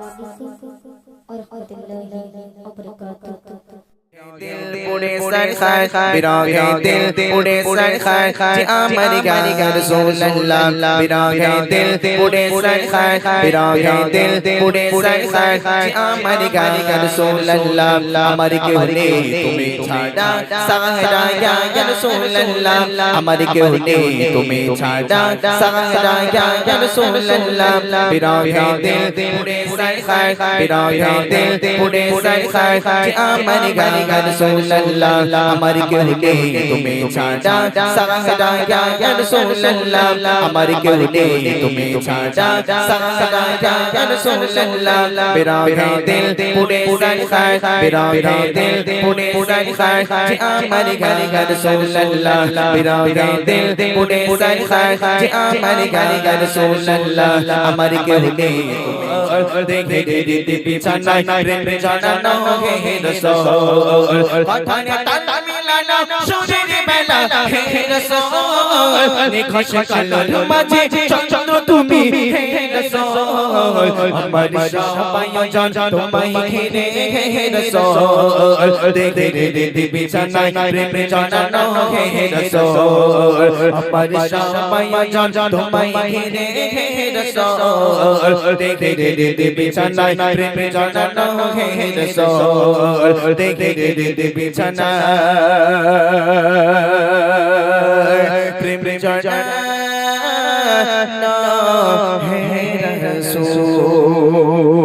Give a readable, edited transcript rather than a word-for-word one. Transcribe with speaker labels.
Speaker 1: और रहमतुल्लाहि व बरकातुहू।
Speaker 2: दिल पुड़े सर खाए बिरागे दिल पुड़े सर खाए जी आमरी गानी गा रसूल अल्लाह बिरागे दिल पुड़े सर खाए बिरागे दिल पुड़े सर खाए जी आमरी गानी गा रसूल अल्लाह हमारी के होने तुम्हें छाड़ा सहारा या रसूल अल्लाह हमारी के होने तुम्हें छाड़ा सहारा या रसूल अल्लाह बिरागे दिल पुड़े सर खाए बिरागे दिल पुड़े सर खाए जी आमरी गानी रसूल अल्लाह हमारी के होने तुम्हें छाड़ा सहारा या रसूल अल्लाह हमारी के होने तुम्हें छाड़ा सहारा या रसूल अल्लाह बिरागे दिल पुड़े सर खाए बिरागे दिल पुड़े सर खाए जी हमारी गानी का रसूल अल्लाह बिरागे दिल पुड़े सर खाए जी हमारी गानी का रसूल अल्लाह हमारी के होने देखे दे बिछाना प्रेम जाना ना है रसूल কথানে তাল মিলানো সুরের মেলা হে রাসূল নিখোশ কালোর মাঝে চন্দ্র তুমি হে রাসূল আমার সবাই জান তোমায় ঘিরে হে রাসূল দেখে দে বিছানায় প্রেম জানানো হে রাসূল আমার সবাই জান তোমায় ঘিরে হে রাসূল দেখে দে বিছানায় প্রেম জানানো হে রাসূল দেখে দে বিছানা প্রেম জানানো হে রাসূল